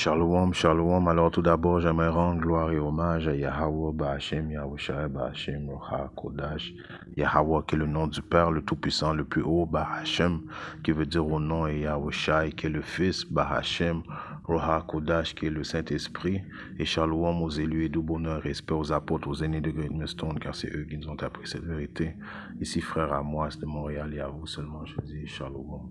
Shalom, shalom. Alors tout d'abord, j'aimerais rendre gloire et hommage à Yahweh Ba'Hashem, Yahushua Ba'Hashem, Roha Kodash. Yahweh qui est le nom du Père, le Tout-Puissant, le plus haut, Ba'Hashem, qui veut dire au nom, et Yahushua qui est le Fils, Ba'Hashem, Roha Kodash qui est le Saint-Esprit. Et shalom aux élus et du bonheur, respect aux apôtres, aux aînés de Great Millstone, car c'est eux qui nous ont appris cette vérité. Ici, frère à moi, c'est de Montréal et à vous seulement, je dis shalom.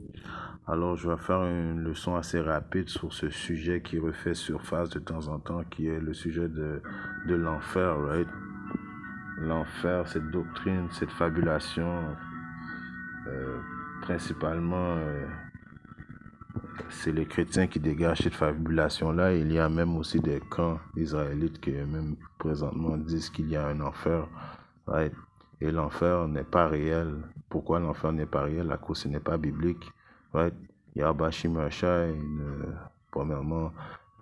Alors, je vais faire une leçon assez rapide sur ce sujet qui refait surface de temps en temps, qui est le sujet de l'enfer, right? L'enfer, cette doctrine, cette fabulation, principalement, c'est les chrétiens qui dégagent cette fabulation-là. Il y a même aussi des camps israélites qui, même présentement, disent qu'il y a un enfer, right? Et l'enfer n'est pas réel. Pourquoi l'enfer n'est pas réel? À cause ce n'est pas biblique. Right? Yahweh Shimashai, premièrement,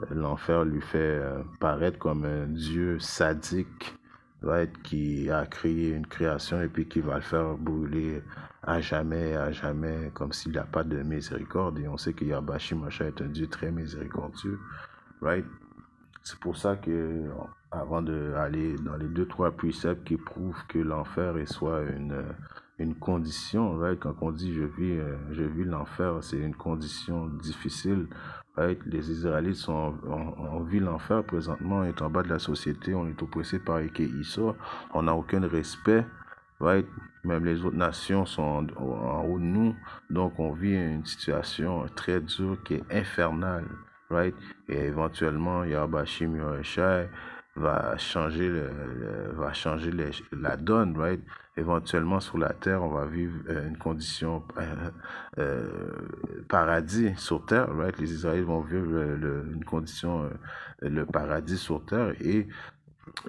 l'enfer lui fait paraître comme un dieu sadique, right? Qui a créé une création et puis qui va le faire brûler à jamais, comme s'il n'y a pas de miséricorde. Et on sait que Yahweh Shimashai est un dieu très miséricordieux. Right? C'est pour ça que, avant d'aller dans les 2-3 préceptes qui prouvent que l'enfer est soit une condition, right? Quand on dit je vis l'enfer, c'est une condition difficile, right? Les Israélites on vit l'enfer présentement, on est en bas de la société, on est oppressé par Eke Issa, on n'a aucun respect, right? Même les autres nations sont en haut de nous, donc on vit une situation très dure qui est infernale. Right? Et éventuellement, Yahweh Shim Yahushai va changer la donne, right? Éventuellement, sur la terre, on va vivre une condition paradis sur terre, right? Les Israéliens vont vivre une condition, le paradis sur terre, et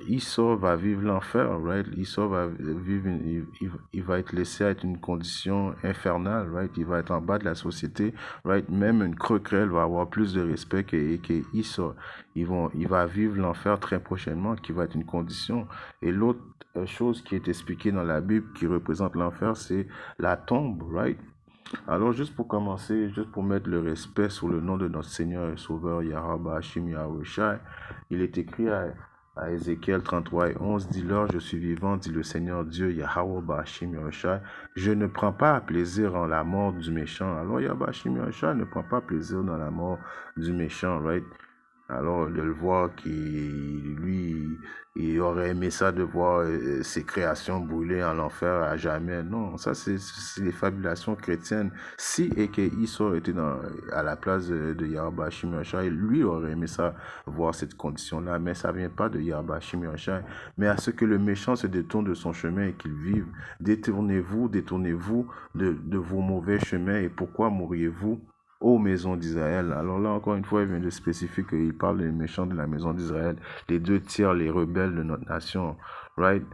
Esau va vivre l'enfer, right? Esau va vivre, il va être laissé être une condition infernale, right? Il va être en bas de la société, right? Même une croquerelle va avoir plus de respect que Esau. Il va vivre l'enfer très prochainement, qui va être une condition. Et l'autre chose qui est expliquée dans la Bible, qui représente l'enfer, c'est la tombe, right? Alors, juste pour commencer, juste pour mettre le respect sur le nom de notre Seigneur et Sauveur Yahweh Hashim Yahushai, il est écrit à Ézéchiel 33:11, dis-leur, je suis vivant, dit le Seigneur Dieu, Yahweh Hashim Yahushai, je ne prends pas plaisir en la mort du méchant. Alors, Yahweh Hashim Yahushai ne prend pas plaisir dans la mort du méchant, right? Alors, de le voir lui, il aurait aimé ça de voir ses créations brûler en enfer à jamais. Non, ça, c'est les fabulations chrétiennes. Si Issa était à la place de Yahweh Hashim Yahushai, lui aurait aimé ça, voir cette condition-là. Mais ça vient pas de Yahweh Hashim Yahushai, mais à ce que le méchant se détourne de son chemin et qu'il vive. Détournez-vous de vos mauvais chemins. Et pourquoi mourriez-vous? Ô maison d'Israël. Alors là, encore une fois, il vient de spécifier qu'il parle des méchants de la maison d'Israël, les 2 tiers, les rebelles de notre nation, right?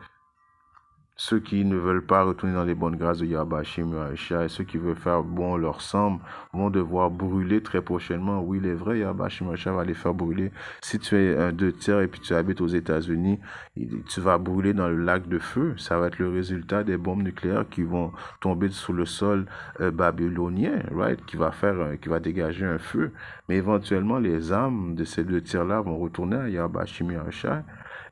Ceux qui ne veulent pas retourner dans les bonnes grâces de Yahweh Hashim Yahushai, ceux qui veulent faire bon leur semble, vont devoir brûler très prochainement. Oui, il est vrai, Yahweh Hashim Yahushai va les faire brûler. Si tu es un 2 tiers et puis tu habites aux États-Unis, tu vas brûler dans le lac de feu. Ça va être le résultat des bombes nucléaires qui vont tomber sous le sol babylonien, right? Qui va dégager un feu. Mais éventuellement, les âmes de ces 2 tiers-là vont retourner à Yahweh Hashim Yahushai.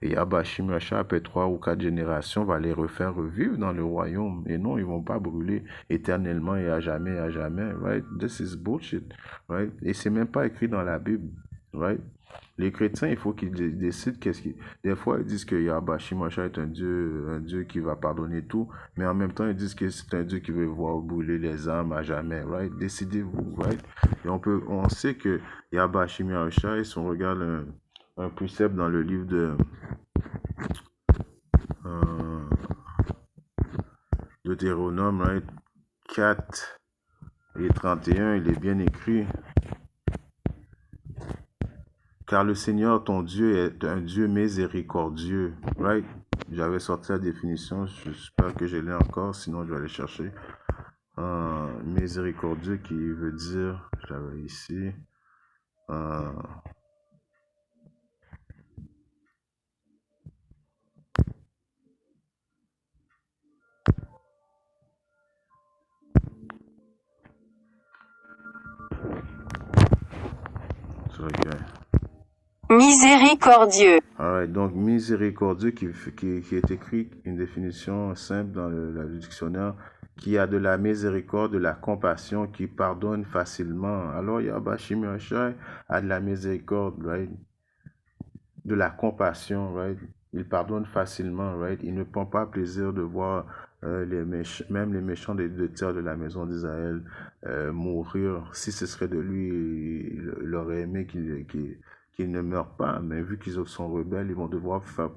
Et Yahweh Hashim Yahushai, après 3 ou 4 générations, va les refaire revivre dans le royaume. Et non, ils vont pas brûler éternellement et à jamais, right? This is bullshit, right? Et c'est même pas écrit dans la Bible, right? Les chrétiens, il faut qu'ils décident Des fois, ils disent que Yahweh Hashim Yahushai est un Dieu qui va pardonner tout, mais en même temps, ils disent que c'est un Dieu qui veut voir brûler les âmes à jamais, right? Décidez-vous, right? Et on sait que Yahweh Hashim Yahushai, si on regarde un précepte dans le livre de Deutéronome, right? 4 et 31, il est bien écrit. Car le Seigneur, ton Dieu, est un Dieu miséricordieux, right? J'avais sorti la définition, j'espère que je l'ai encore, sinon je vais aller chercher. Miséricordieux qui veut dire, j'avais ici, Ok. Miséricordieux. Alright, donc miséricordieux qui est écrit une définition simple dans le dictionnaire, qui a de la miséricorde, de la compassion, qui pardonne facilement. Alors Yahweh Shimashai a de la miséricorde, right? De la compassion, right? Il pardonne facilement, right? Il ne prend pas plaisir de voir même les méchants de terre de la maison d'Israël mourir. Si ce serait de lui, il aurait aimé qu'ils ne meurent pas, mais vu qu'ils sont rebelles, ils vont devoir faire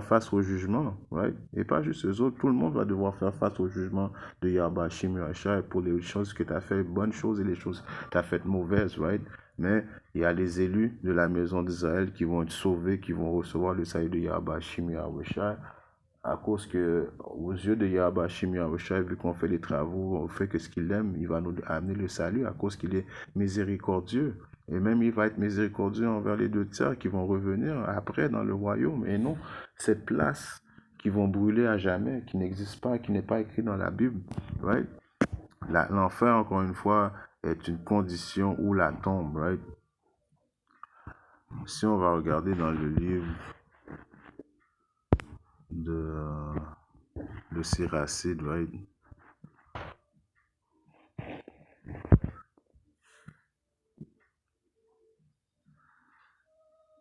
face au jugement, right? Et pas juste eux autres, tout le monde va devoir faire face au jugement de Yahweh Shim Yahshua pour les choses que tu as fait, bonnes choses et les choses que tu as faites mauvaises, right? Mais il y a les élus de la maison d'Israël qui vont être sauvés, qui vont recevoir le salut de Yahweh Shim Yahweh à cause que, aux yeux de Yahweh Shim Yahweh, vu qu'on fait les travaux, on fait que ce qu'il aime, il va nous amener le salut à cause qu'il est miséricordieux. Et même il va être miséricordieux envers les deux tiers qui vont revenir après dans le royaume. Et non, cette place qui vont brûler à jamais, qui n'existe pas, qui n'est pas écrit dans la Bible. Right? L'enfer, encore une fois, est une condition ou la tombe. Right? Si on va regarder dans le livre de Siracide, right?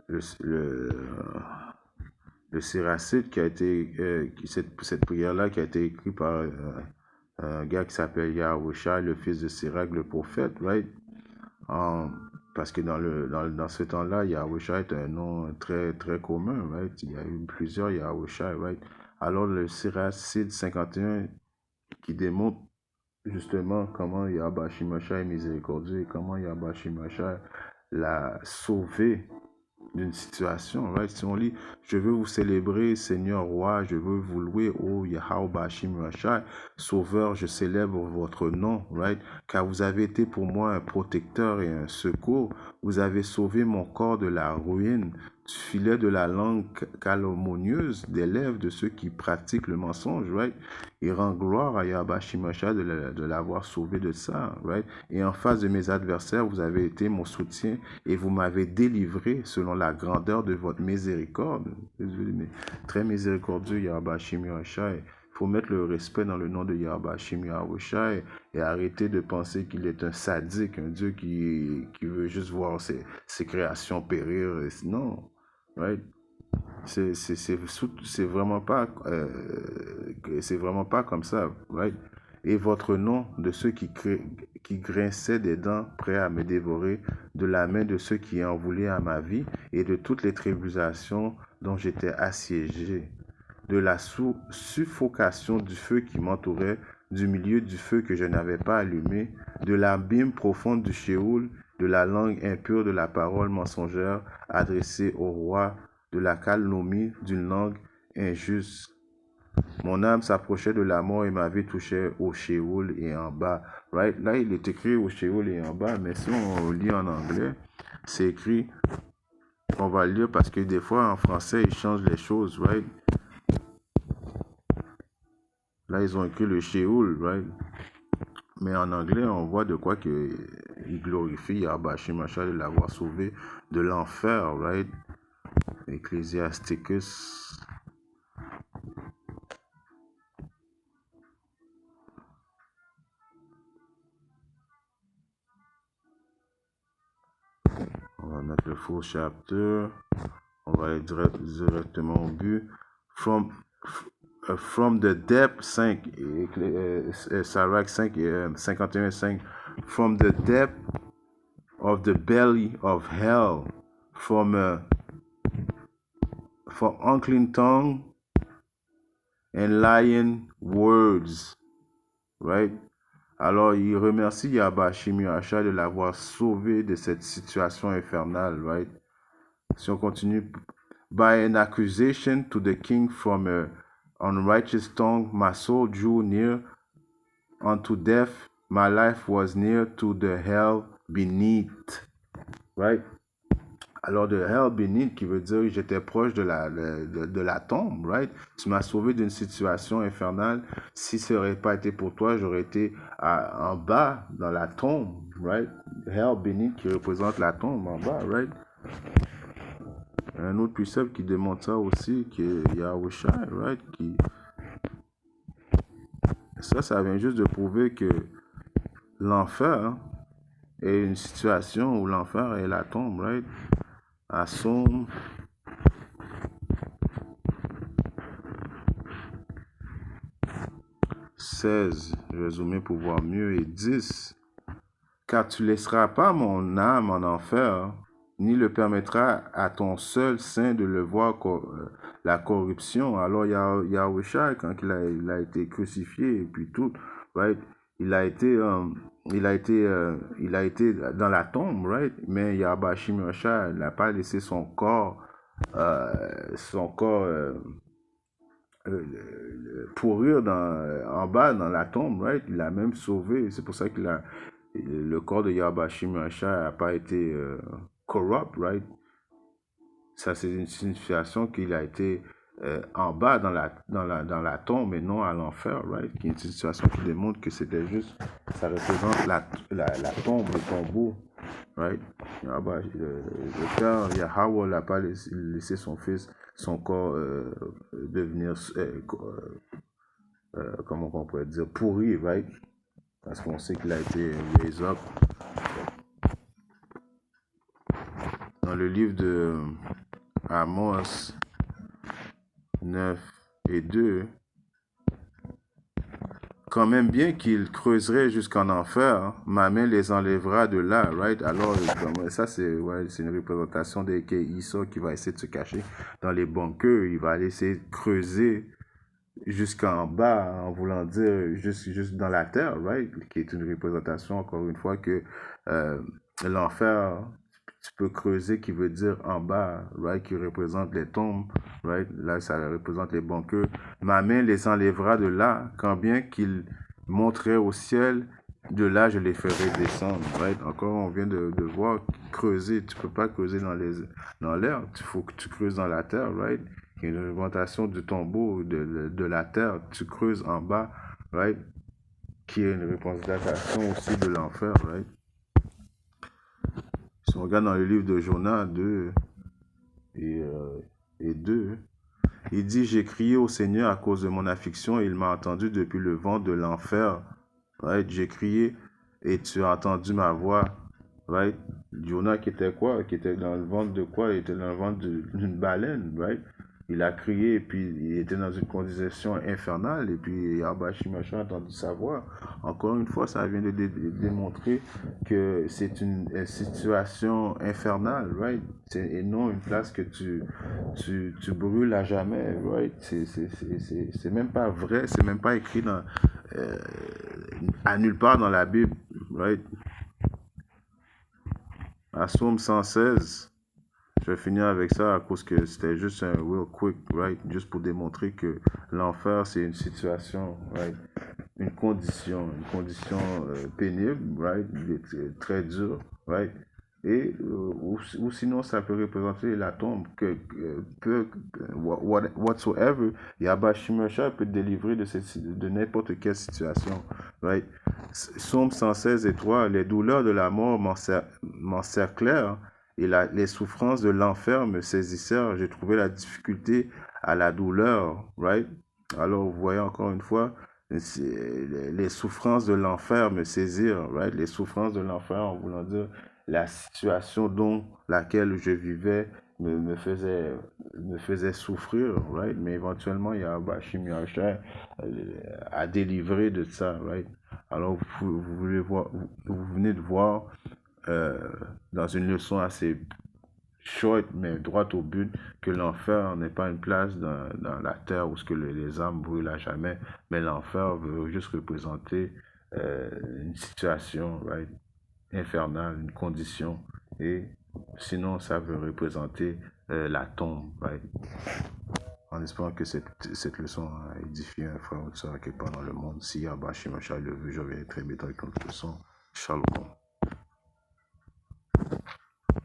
Le, Siracide qui a été, cette prière-là qui a été écrite par un gars qui s'appelle Yahusha, le fils de Sirac, le prophète, right? Parce que dans ce temps-là, Yahusha est un nom très, très commun, right? Il y a eu plusieurs Yahusha, right? Alors le Siracide 51 qui démontre justement comment Yahweh Shimashai est miséricordieux et comment Yahweh Shimashai l'a sauvé d'une situation, right? Si on lit, je veux vous célébrer, Seigneur roi, je veux vous louer, oh Yahweh Shimashai, sauveur, je célèbre votre nom, right? Car vous avez été pour moi un protecteur et un secours. Vous avez sauvé mon corps de la ruine, du filet de la langue calomnieuse, des lèvres de ceux qui pratiquent le mensonge, right? Et rend gloire à Yahweh Shimashai de l'avoir sauvé de ça, right? Et en face de mes adversaires, vous avez été mon soutien et vous m'avez délivré selon la grandeur de votre miséricorde. Très miséricordieux, Yahweh Shimashai. Il faut mettre le respect dans le nom de Yahweh Shimashai et arrêter de penser qu'il est un sadique, un Dieu qui veut juste voir ses créations périr. Non, right? C'est vraiment pas c'est vraiment pas comme ça, right? Et votre nom de ceux qui grinçaient des dents prêts à me dévorer, de la main de ceux qui en voulaient à ma vie et de toutes les tribulations dont j'étais assiégé, de la suffocation du feu qui m'entourait, du milieu du feu que je n'avais pas allumé, de l'abîme profond du Sheol, de la langue impure de la parole mensongère adressée au roi, de la calomnie d'une langue injuste. Mon âme s'approchait de la mort et ma vie touchait au Sheol et en bas. Right? Là, il est écrit au Sheol et en bas, mais si on lit en anglais, c'est écrit, on va le lire parce que des fois en français, ils changent les choses, right? Là, ils ont écrit le Sheol, right? Mais en anglais, on voit de quoi il glorifie Yahweh Shimashai de l'avoir sauvé de l'enfer, right? Ecclesiasticus. On va mettre le full chapter. On va aller directement au but. From the depth 5, Sirach 5, 51 5. From the depth of the belly of hell, from unclean tongue and lying words, right? Alors, il remercie Yahweh Shimashai de l'avoir sauvé de cette situation infernale, right? Si on continue, by an accusation to the king from a unrighteous tongue, my soul drew near unto death, my life was near to the hell beneath, right? Alors, de hell beneath, qui veut dire j'étais proche de la tombe, right? Tu m'as sauvé d'une situation infernale. Si ça n'aurait pas été pour toi, j'aurais été en bas dans la tombe, right? Hell beneath qui représente la tombe en bas, right? Un autre précepte qui démontre ça aussi, qui est Yahushua, right? Ça vient juste de prouver que l'enfer est une situation où l'enfer est la tombe, right? À Somme 16, je vais zoomer pour voir mieux, et 10. Car tu laisseras pas mon âme en enfer, ni le permettras à ton seul sein de le voir la corruption. Alors Yahushua, quand il a été crucifié et puis tout, right, il a été dans la tombe, right, mais Yahweh Shimosha n'a pas laissé son corps pourrir en bas dans la tombe, right? Il a même sauvé. C'est pour ça que le corps de Yahweh Shimosha n'a pas été corrupt, right? Ça, c'est une signification qu'il a été en bas dans la tombe et non à l'enfer, right? Qui est une situation qui démontre que c'était juste, ça représente la tombe, le tombeau, right? Le Père Yahweh n'a pas laissé son fils, son corps devenir, comment on pourrait dire, pourri, right? Parce qu'on sait qu'il a été raised up. Dans le livre de Amos 9 et 2, quand même bien qu'il creuserait jusqu'en enfer, ma main les enlèvera de là, right? Alors, ça, c'est une représentation d'Esau qui va essayer de se cacher dans les bunkers. Il va aller essayer de creuser jusqu'en bas, en voulant dire juste dans la terre, right? Qui est une représentation, encore une fois, que l'enfer, tu peux creuser, qui veut dire en bas, right? Qui représente les tombes, right? Là, ça représente les bunkers. Ma main les enlèvera de là, quand bien qu'ils monteraient au ciel, de là, je les ferai descendre, right? Encore, on vient de voir, creuser, tu peux pas creuser dans l'air, il faut que tu creuses dans la terre, right? Il y a une représentation du tombeau, de la terre, tu creuses en bas, right? Qui est une représentation aussi de l'enfer, right? Si on regarde dans le livre de Jonas 2 et 2, il dit, j'ai crié au Seigneur à cause de mon affliction et il m'a entendu depuis le vent de l'enfer, right? J'ai crié et tu as entendu ma voix, right? Jonas qui était quoi? Qui était dans le ventre de quoi? Il était dans le ventre d'une baleine, right? Il a crié et puis il était dans une condition infernale et puis Abashi Machin a entendu sa voix. Encore une fois, ça vient de démontrer que c'est une situation infernale, right? Et non une place que tu brûles à jamais, right? C'est même pas vrai, c'est même pas écrit à nulle part dans la Bible, right? À Psaume 116, je vais finir avec ça à cause que c'était juste un real quick, right? Juste pour démontrer que l'enfer, c'est une situation, right? Une condition pénible, right? Très dure, right? Et, ou sinon, ça peut représenter la tombe, whatsoever. Yahweh Shimosha peut te délivrer de n'importe quelle situation, right? Psaume 116 et 3, les douleurs de la mort m'encerclèrent et les souffrances de l'enfer me saisissèrent. J'ai trouvé la difficulté à la douleur, right? Alors, vous voyez encore une fois, les souffrances de l'enfer me saisirent, right? Les souffrances de l'enfer, en voulant dire la situation dont laquelle je vivais me faisait souffrir, right? Mais éventuellement, il y a Bashim Yahshua à délivrer de ça, right? Alors, vous venez de voir dans une leçon assez short, mais droite au but, que l'enfer n'est pas une place dans la terre où ce que les âmes brûlent à jamais, mais l'enfer veut juste représenter une situation, right, infernale, une condition, et sinon ça veut représenter la tombe, right? En espérant que cette leçon a édifié un frère ou une soeur quelque part dans le monde. Si Yahweh Shimosha le veut, je reviendrai très bientôt avec une autre leçon. Shalom.